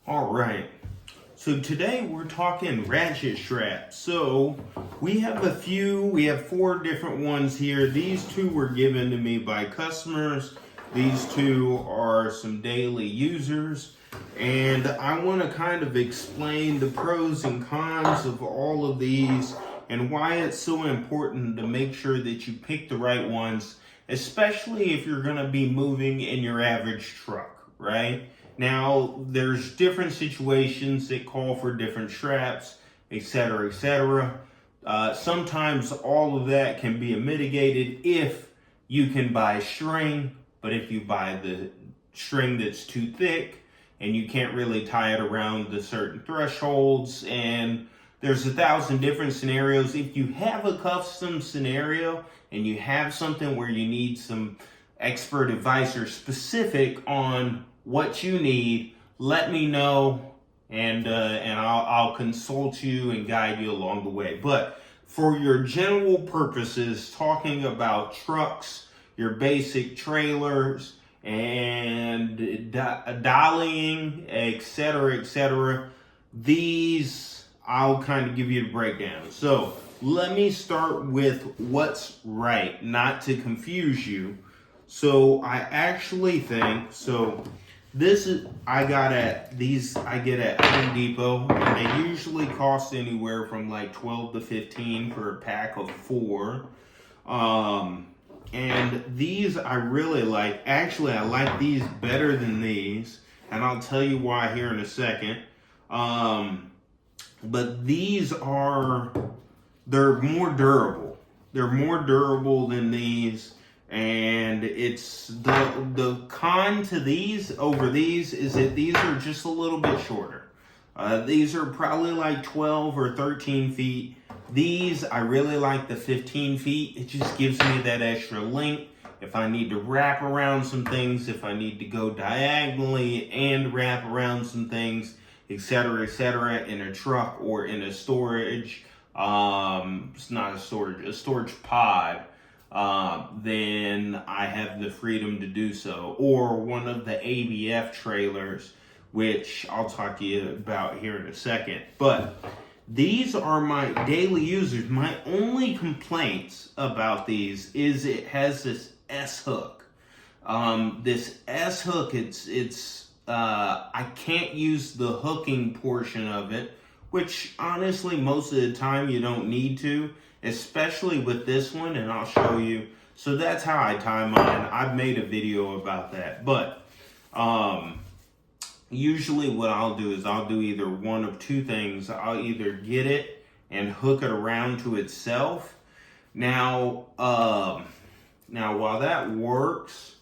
All right. So today we're talking ratchet straps. So we have 4 different ones here. These 2 were given to me by customers. These 2 are some daily users. And I want to kind of explain the pros and cons of all of these and why it's so important to make sure that you pick the right ones, especially if you're going to be moving in your average truck, right? Now, there's different situations that call for different straps, etc., etc. Sometimes all of that can be mitigated if you can buy string, but if you buy the string that's too thick and you can't really tie it around the certain thresholds, and there's 1,000 different scenarios. If you have a custom scenario and you have something where you need some expert advice or specific on what you need, let me know, and I'll consult you and guide you along the way. But for your general purposes, talking about trucks, your basic trailers, and dollying, etc., these I'll kind of give you the breakdown. So let me start with what's right, not to confuse you. So I actually think, I get at Home Depot, and they usually cost anywhere from like 12 to 15 for a pack of 4. And these I really like. Actually, I like these better than these, and I'll tell you why here in a second. But they're more durable. They're more durable than these. And it's the con to these over these is that these are just a little bit shorter. These are probably like 12 or 13 feet. These, I really like the 15 feet. It just gives me that extra length. If I need to wrap around some things, if I need to go diagonally and wrap around some things, etc., in a truck or in a storage, it's not a storage pod. Then I have the freedom to do so. Or one of the ABF trailers, which I'll talk to you about here in a second. But these are my daily users. My only complaints about these is it has this S hook. This S hook, I can't use the hooking portion of it, which honestly most of the time you don't need to, especially with this one, and I'll show you. So that's how I tie mine. I've made a video about that. But usually what I'll do is I'll do either one of 2 things. I'll either get it and hook it around to itself. Now while that works,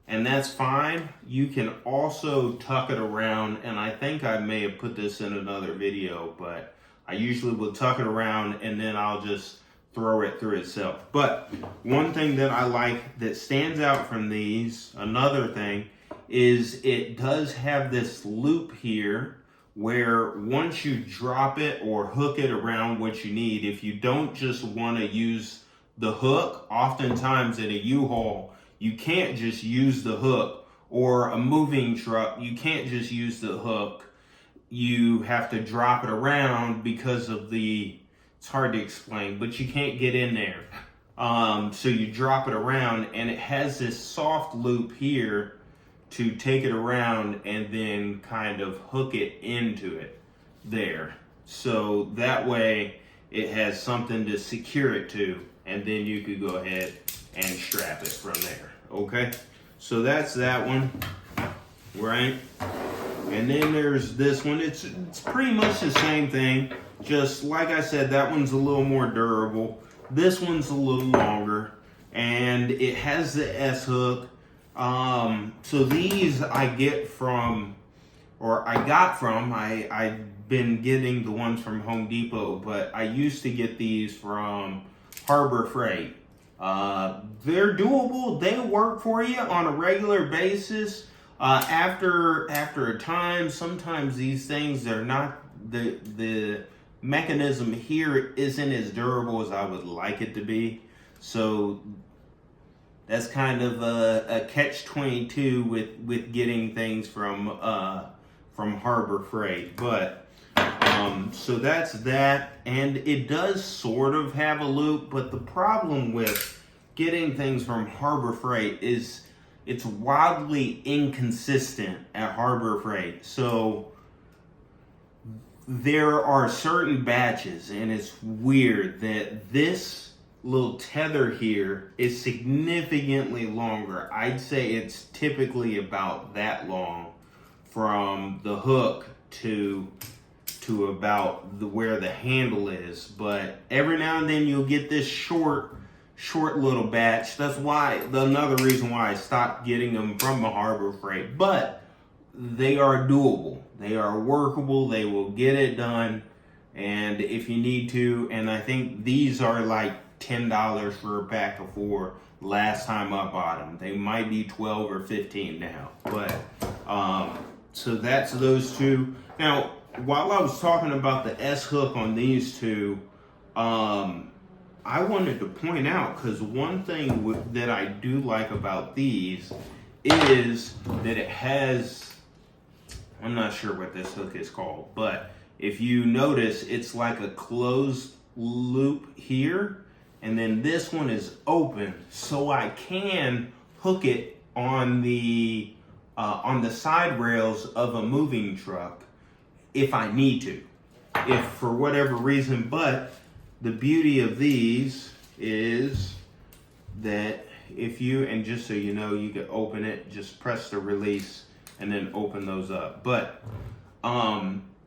and that's fine, you can also tuck it around, and I think I may have put this in another video, but I usually will tuck it around and then I'll just throw it through itself. But one thing that I like that stands out from these, another thing, is it does have this loop here where once you drop it or hook it around what you need, if you don't just want to use the hook, oftentimes in a U-Haul, you can't just use the hook, or a moving truck, you can't just use the hook. You have to drop it around because of it's hard to explain, but you can't get in there. So you drop it around, and it has this soft loop here to take it around and then kind of hook it into it there. So that way it has something to secure it to, and then you could go ahead and strap it from there. Okay, so that's that one, right? And then there's this one. It's pretty much the same thing. Just like I said, that one's a little more durable. This one's a little longer, and it has the S hook. So these I I've been getting the ones from Home Depot, but I used to get these from Harbor Freight. They're doable. They work for you on a regular basis. After a time, sometimes these things, they're not, the mechanism here isn't as durable as I would like it to be. So that's kind of a catch-22 with getting things from from Harbor Freight. But so that's that, and it does sort of have a loop, but the problem with getting things from Harbor Freight is it's wildly inconsistent at Harbor Freight. So there are certain batches, and it's weird that this little tether here is significantly longer. I'd say it's typically about that long from the hook to about where the handle is. But every now and then you'll get this short little batch. That's another reason why I stopped getting them from the Harbor Freight. But they are doable. They are workable. They will get it done. And if you need to, and I think these are like $10 for a pack of 4 last time I bought them. They might be 12 or 15 now. But so that's those two. Now, while I was talking about the S hook on these two, I wanted to point out, because one thing that I do like about these is that it has, I'm not sure what this hook is called, but if you notice, it's like a closed loop here, and then this one is open, so I can hook it on the side rails of a moving truck if I need to, if for whatever reason. But the beauty of these is that if you, and just so you know, you can open it, just press the release and then open those up. But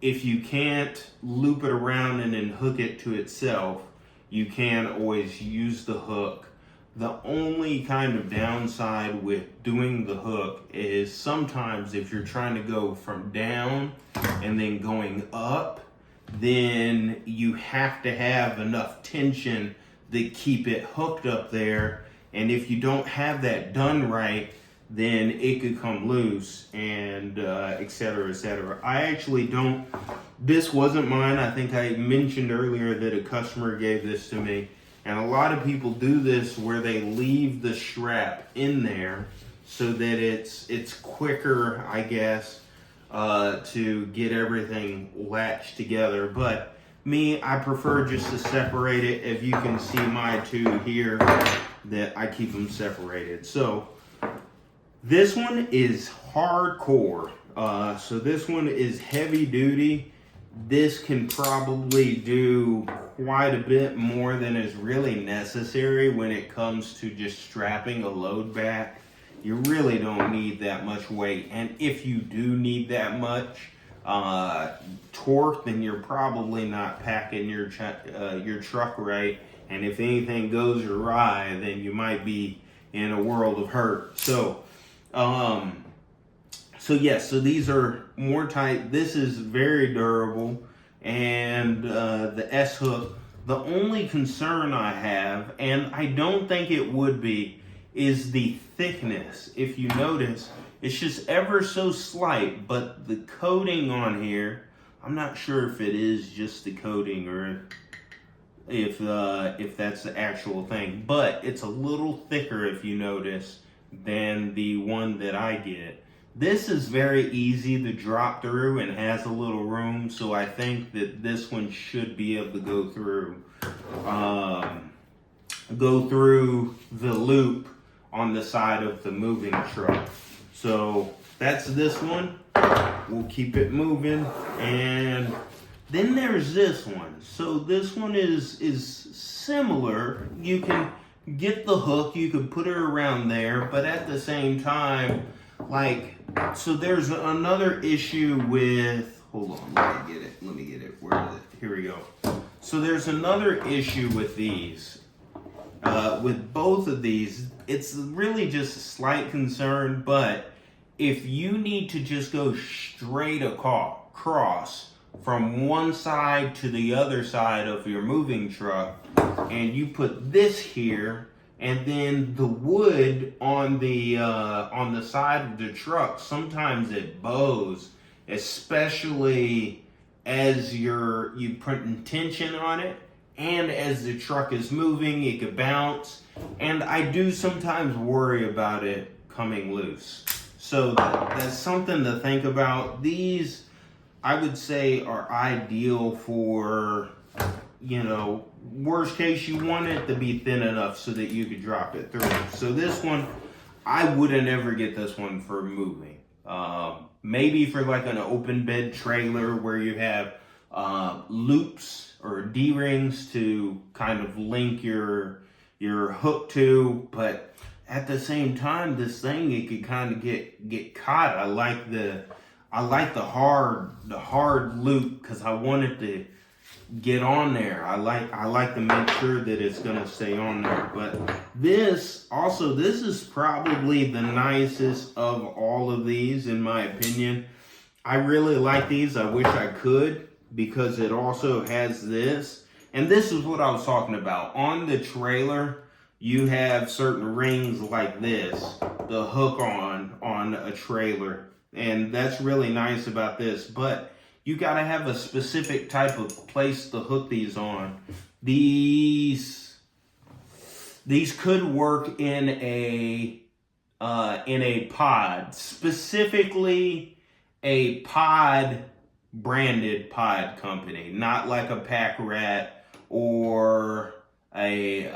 if you can't loop it around and then hook it to itself, you can always use the hook. The only kind of downside with doing the hook is sometimes if you're trying to go from down and then going up, then you have to have enough tension to keep it hooked up there. And if you don't have that done right, then it could come loose, and et cetera, et cetera. I actually don't, this wasn't mine. I think I mentioned earlier that a customer gave this to me. And a lot of people do this where they leave the strap in there so that it's quicker, I guess, to get everything latched together. But me, I prefer just to separate it. If you can see my two here, that I keep them separated. So this one is hardcore. So this one is heavy duty. This can probably do quite a bit more than is really necessary when it comes to just strapping a load back. You really don't need that much weight. And if you do need that much torque, then you're probably not packing your truck right. And if anything goes awry, then you might be in a world of hurt. So yes, so these are more tight. This is very durable, and the S hook. The only concern I have, and I don't think it would be, is the thickness. If you notice, it's just ever so slight, but the coating on here, I'm not sure if it is just the coating or if that's the actual thing, but it's a little thicker, if you notice, than the one that I get. This is very easy to drop through and has a little room, so I think that this one should be able to go through the loop on the side of the moving truck. So that's this one. We'll keep it moving. And then there's this one. So this one is similar. You can get the hook, you can put it around there, but at the same time, like, so there's another issue with, hold on, let me get it, where is it? Here we go. So there's another issue with these, with both of these. It's really just a slight concern, but if you need to just go straight across from one side to the other side of your moving truck, and you put this here, and then the wood on the side of the truck, sometimes it bows, especially as you put tension on it, and as the truck is moving, it could bounce. And I do sometimes worry about it coming loose. So that's something to think about. These, I would say, are ideal for, worst case, you want it to be thin enough so that you could drop it through. So this one, I wouldn't ever get this one for moving. Maybe for like an open bed trailer where you have loops or D-rings to kind of link your hook to, but at the same time, this thing, it could kind of get caught. I like the hard loop because I want it to get on there. I like to make sure that it's gonna stay on there. But this is probably the nicest of all of these in my opinion. I really like these. I wish I could, because it also has this. And this is what I was talking about. On the trailer, you have certain rings like this, the hook on a trailer. And that's really nice about this. But you got to have a specific type of place to hook these on. These could work in a pod, specifically a pod branded pod company, not like a Pack Rat or a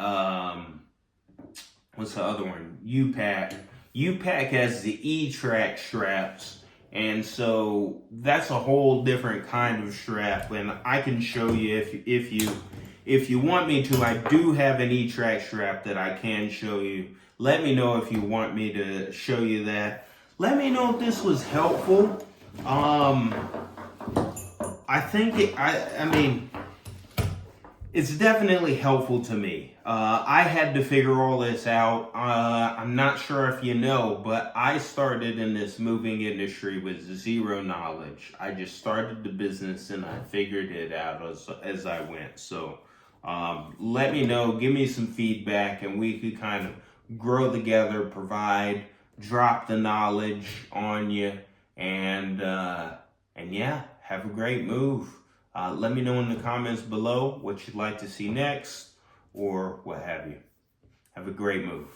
what's the other one? U-Pack. U-Pack has the E-Track straps, and so that's a whole different kind of strap. And I can show you if you want me to. I do have an E-Track strap that I can show you. Let me know if you want me to show you that. Let me know if this was helpful. I think I mean, it's definitely helpful to me. I had to figure all this out. I'm not sure if you know, but I started in this moving industry with zero knowledge. I just started the business and I figured it out as I went. So let me know, give me some feedback, and we could kind of grow together, drop the knowledge on you, and yeah, have a great move. Let me know in the comments below what you'd like to see next, or what have you. Have a great move.